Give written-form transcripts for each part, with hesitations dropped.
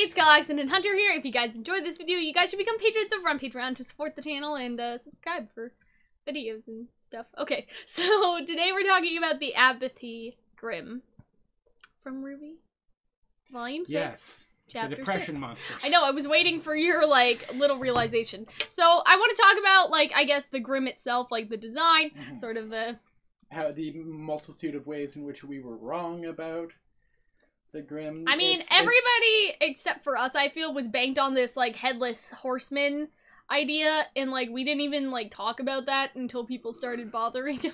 it's Calxiyn and Hunter here. If you guys enjoyed this video, you guys should become patrons over on Patreon to support the channel and subscribe for videos and stuff. Okay, so today we're talking about the Apathy Grimm from RWBY, Volume 6. Yes. Chapter the depression 6. monsters. I know, I was waiting for your, like, little realization. So, I want to talk about, like, I guess the Grimm itself, like, the design, sort of the... How the multitude of ways in which we were wrong about the Grimm. I mean, everybody, except for us, I feel, was banked on this, like, headless horseman idea, and, like, we didn't even, like, talk about that until people started bothering us.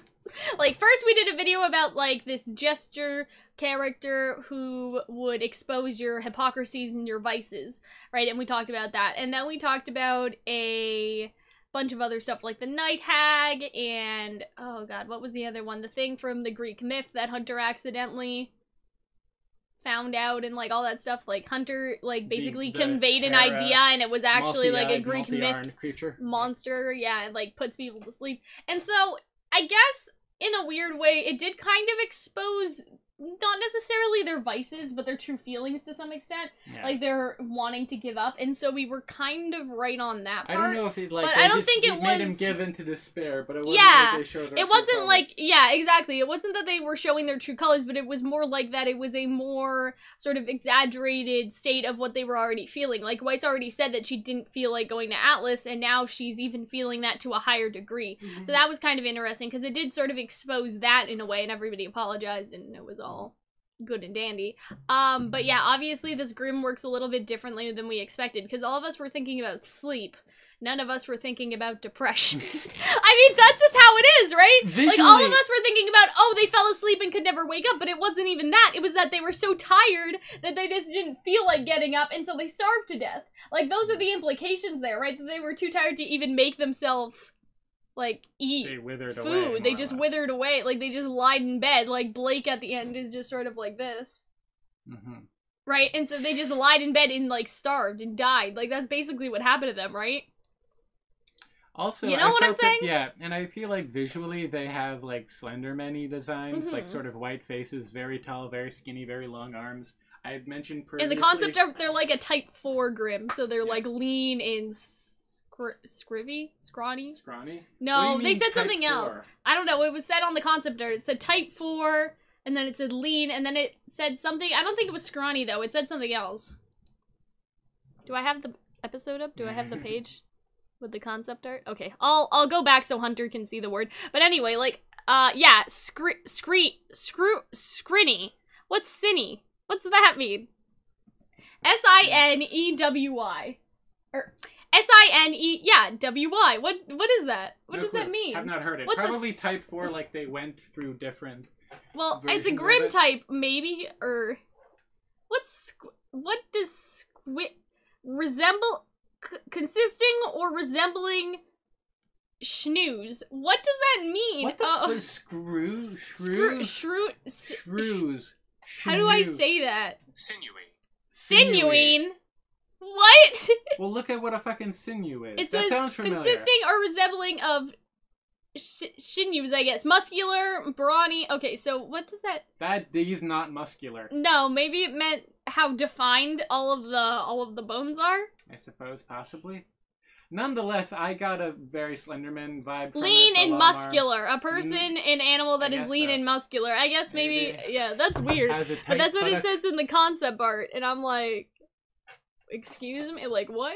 Like, first we did a video about, like, this gesture character who would expose your hypocrisies and your vices, right? And we talked about that. And then we talked about a bunch of other stuff, like the Night Hag, and, oh god, what was the other one? The thing from the Greek myth that Hunter accidentally found out, and, like, all that stuff. Like, Hunter, like, basically conveyed an idea, and it was actually, like, a Greek myth creature. Monster, yeah, it, like, puts people to sleep. And so, I guess, in a weird way, it did kind of expose not necessarily their vices, but their true feelings to some extent. Yeah. Like, they're wanting to give up, and so we were kind of right on that part. I don't know if it, like, but I don't think it made was... him give into despair, but it wasn't like they showed it wasn't like, yeah, exactly. It wasn't that they were showing their true colors, but it was more like that it was a more sort of exaggerated state of what they were already feeling. Like, White's already said that she didn't feel like going to Atlas, and now she's even feeling that to a higher degree. So that was kind of interesting, because it did sort of expose that in a way, and everybody apologized, and it was all good and dandy. But yeah, obviously this Grimm works a little bit differently than we expected, because all of us were thinking about sleep. None of us were thinking about depression. I mean, that's just how it is, right? Visually, like, all of us were thinking about, oh, they fell asleep and could never wake up, but it wasn't even that. It was that they were so tired that they just didn't feel like getting up, and so they starved to death. Like, those are the implications there, right? That they were too tired to even make themselves, like, eat food. They just withered away. Like, they just lied in bed. Like, Blake at the end is just sort of like this. Right? And so they just lied in bed and, like, starved and died. Like, that's basically what happened to them, right? Also, you know what I'm saying? Yeah, and I feel like visually they have, like, Slenderman-y designs. Like, sort of white faces, very tall, very skinny, very long arms. I had mentioned previously... In the concept of, they're like a type 4 Grimm, so they're, like, lean and... Scrawny? Scrawny? No, they said something else. I don't know, it was said on the concept art. It said type 4, and then it said lean, and then it said something. I don't think it was scrawny, though. It said something else. Do I have the episode up? Do I have the page with the concept art? Okay, I'll go back so Hunter can see the word. But anyway, like, yeah, scrinny. What's sinny? What's that mean? S-I-N-E-W-Y. Or... S-I-N-E, yeah, W-Y. What is that? What does that mean? I've not heard it. Probably type 4, like they went through different... Well, it's a Grimm type, maybe, or... what does resemble... consisting or resembling schnooze? What does that mean? What the shrews? How do I say that? Sinewy. What? Well, look at what a fucking sinew is. It that says sounds familiar. consisting or resembling of sinews, I guess. Muscular, brawny. Okay, so what does that... These not muscular. No, maybe it meant how defined all of the bones are? I suppose, possibly. Nonetheless, I got a very Slenderman vibe from lean and muscular. A person, an animal that is lean and muscular. I guess maybe, yeah, that's weird. But that's what it says in the concept art, and I'm like... Excuse me? Like, what?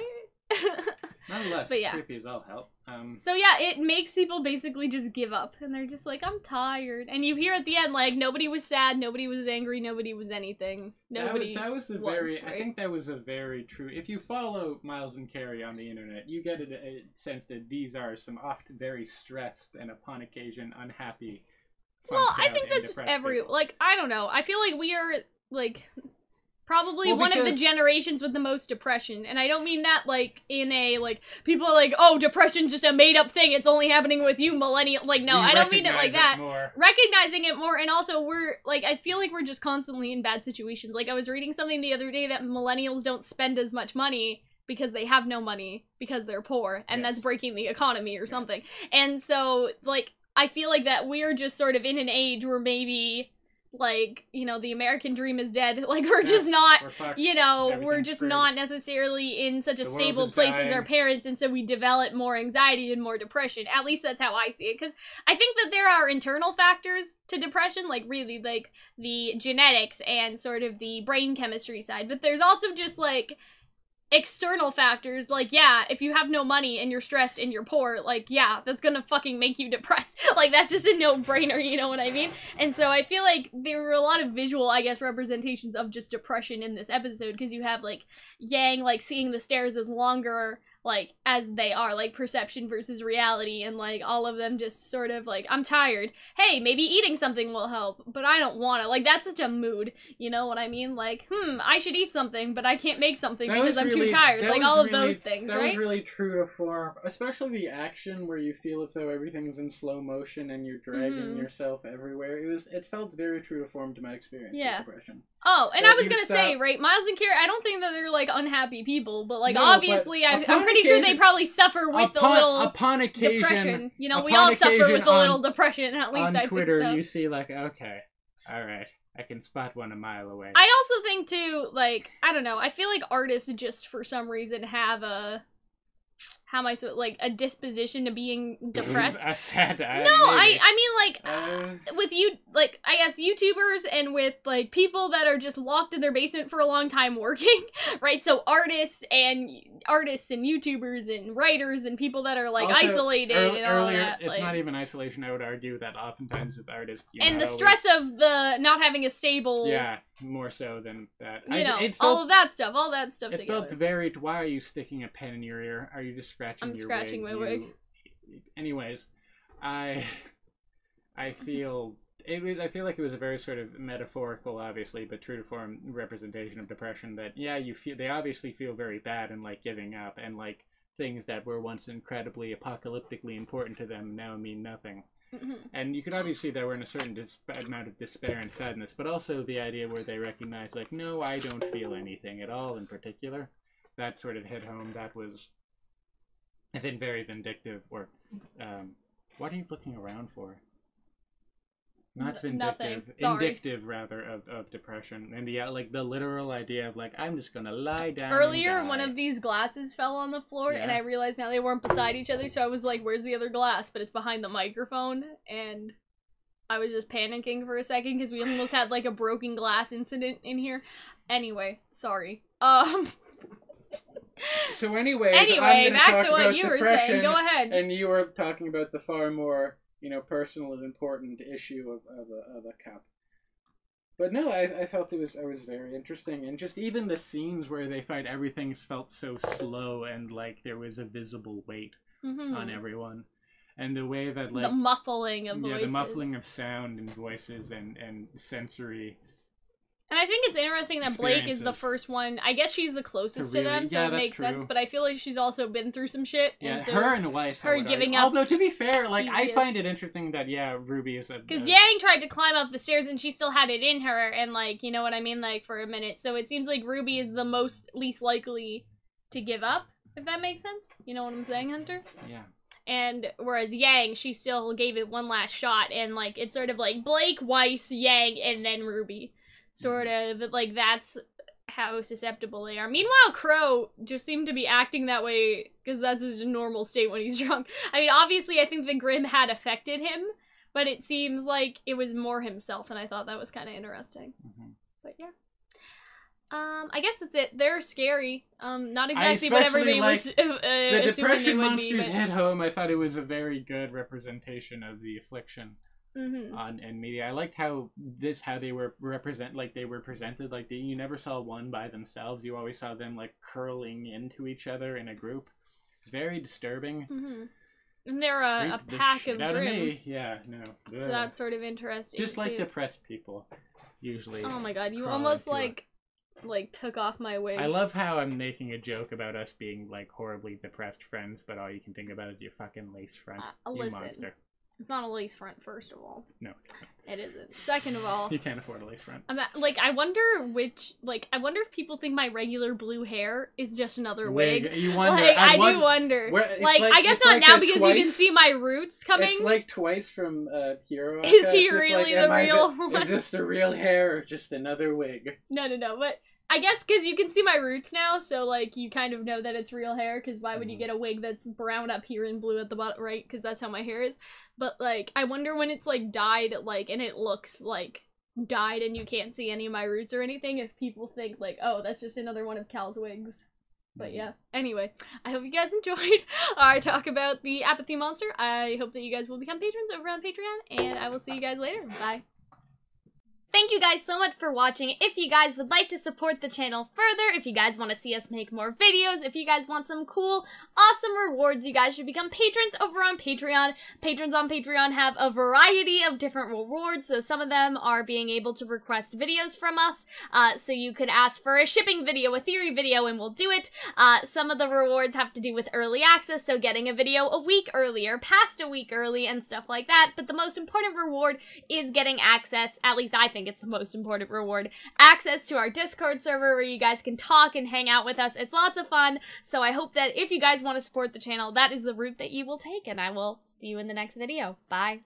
Nonetheless, but yeah. Creepy as all hell. So yeah, it makes people basically just give up. And they're just like, I'm tired. And you hear at the end, like, nobody was sad, nobody was angry, nobody was anything. Nobody I think that was a very true... If you follow Miles and Carrie on the internet, you get a sense that these are some oft very stressed and upon occasion unhappy... Well, I think that's just people. Like, I don't know. I feel like we are, like... Probably one of the generations with the most depression. And I don't mean that, like, in a, like, people are like, oh, depression's just a made-up thing, it's only happening with you, millennial. Like, no, I don't mean it like that. Recognizing it more, and also we're, like, I feel like we're just constantly in bad situations. Like, I was reading something the other day that millennials don't spend as much money because they have no money, because they're poor, and that's breaking the economy or something. And so, like, I feel like that we're just sort of in an age where maybe... like, you know, the American dream is dead. Like, we're just not, we're fucked. you know, we're Everything's just screwed. not necessarily in such a The world stable is place as dying. our parents, and so we develop more anxiety and more depression. At least that's how I see it, because I think that there are internal factors to depression, like, really, like, the genetics and sort of the brain chemistry side, but there's also just, like, external factors, like, yeah, if you have no money and you're stressed and you're poor, like, yeah, that's gonna fucking make you depressed. Like, that's just a no-brainer, you know what I mean? And so I feel like there were a lot of visual, I guess, representations of just depression in this episode, because you have, like, Yang, like, seeing the stairs as longer, like, as they are, like, perception versus reality, and, like, all of them just sort of, like, I'm tired. Hey, maybe eating something will help, but I don't want to. Like, that's such a mood, you know what I mean? Like, I should eat something, but I can't make something because I'm too tired. Like, all of those things, that right? was really true to form, especially the action where you feel as though everything's in slow motion and you're dragging yourself everywhere. It felt very true to form to my experience with depression. Oh, and But I was you gonna stop- say, right, Miles and Kira, I don't think that they're, like, unhappy people, but, like, No, obviously, but I'm upon pretty sure they occasion- probably suffer with the little upon occasion, depression. You know, we upon all suffer occasion with a on- little depression, at least on I Twitter, think so. you see, like, okay, all right, I can spot one a mile away. I also think, too, like, I don't know, I feel like artists just, for some reason, have a, how am I so, like, a disposition to being depressed. I said, No, I mean, like, with you, like, I guess YouTubers and with, like, people that are just locked in their basement for a long time working, right? So artists and YouTubers and writers and people that are, like, also, isolated and all earlier, that. it's like, not even isolation. I would argue that oftentimes with artists, and the stress of the not having a stable, yeah, more so than that. you know, it felt, all of that stuff It together. felt very. Why are you sticking a pen in your ear? Are you just scratching? I'm your scratching wig? my wig. Anyways, I feel I feel like it was a very sort of metaphorical, obviously, but true to form representation of depression. That they obviously feel very bad and like giving up, and like things that were once incredibly apocalyptically important to them now mean nothing. And you could obviously that we're in a certain amount of despair and sadness, but also the idea where they recognize, like, no, I don't feel anything at all in particular. That sort of hit home. That was, I think, very vindictive. Or, what are you looking around for? Not vindictive, indictive rather of depression, and the literal idea of like I'm just gonna lie down. Earlier, and die. one of these glasses fell on the floor, and I realized now they weren't beside each other, so I was like, "Where's the other glass?" But it's behind the microphone, and I was just panicking for a second because we almost had like a broken glass incident in here. Anyway, sorry. So anyway, back to what you were saying. Go ahead. And you were talking about the far more, personal and important issue of a cup. But no, I felt it was very interesting, and just even the scenes where they fight, everything felt so slow and like there was a visible weight on everyone, and the way that like the muffling of voices, the muffling of sound and voices and sensory. And I think it's interesting that Blake is the first one. I guess she's the closest to them, so it makes sense. But I feel like she's also been through some shit. Yeah, and so her and Weiss. Her giving up. Although to be fair, like I find it interesting that RWBY is because Yang tried to climb up the stairs and she still had it in her, and like you know what I mean, like for a minute. So it seems like RWBY is the least likely to give up, if that makes sense. You know what I'm saying, Hunter? Yeah. And whereas Yang, she still gave it one last shot, and like it's sort of like Blake, Weiss, Yang, and then RWBY. Sort of, like, that's how susceptible they are. Meanwhile, Crow just seemed to be acting that way because that's his normal state when he's drunk. I mean, obviously, I think the Grimm had affected him, but it seems like it was more himself, and I thought that was kind of interesting. But yeah. I guess that's it. They're scary. Not exactly what everybody was the depression monsters but... hit home. I thought it was a very good representation of the affliction. In media. I liked how they were presented. Like you never saw one by themselves. You always saw them like curling into each other in a group. It's very disturbing. And they're a pack of Grimm. Yeah, no. So that's sort of interesting. Just like depressed people, usually. Oh my god, you almost like took off my wig. I love how I'm making a joke about us being like horribly depressed friends, but all you can think about is your fucking lace front. You listen. monster. It's not a lace front, first of all. No. It isn't. Second of all... You can't afford a lace front. I wonder if people think my regular blue hair is just another wig. You wonder. I do wonder. I guess not now because you can see my roots coming. It's like Twice from Hero. Is he really the real one? Is this the real hair or just another wig? No, but... I guess because you can see my roots now, so, like, you kind of know that it's real hair, because why would you get a wig that's brown up here and blue at the bottom, right? Because that's how my hair is. But, like, I wonder when it's, like, dyed, like, and it looks, like, dyed and you can't see any of my roots or anything, if people think, like, oh, that's just another one of Cal's wigs. But yeah, anyway, I hope you guys enjoyed our talk about the Apathy Monster. I hope that you guys will become patrons over on Patreon, and I will see you guys later. Bye. Thank you guys so much for watching. If you guys would like to support the channel further, if you guys want to see us make more videos, if you guys want some cool, awesome rewards, you guys should become patrons over on Patreon. Patrons on Patreon have a variety of different rewards, so some of them are being able to request videos from us, so you could ask for a shipping video, a theory video, and we'll do it. Some of the rewards have to do with early access, so getting a video a week earlier, past a week early, and stuff like that, but the most important reward is getting access, at least I think it's the most important reward, access to our Discord server where you guys can talk and hang out with us. It's lots of fun, so I hope that if you guys want to support the channel, that is the route that you will take, and I will see you in the next video. Bye.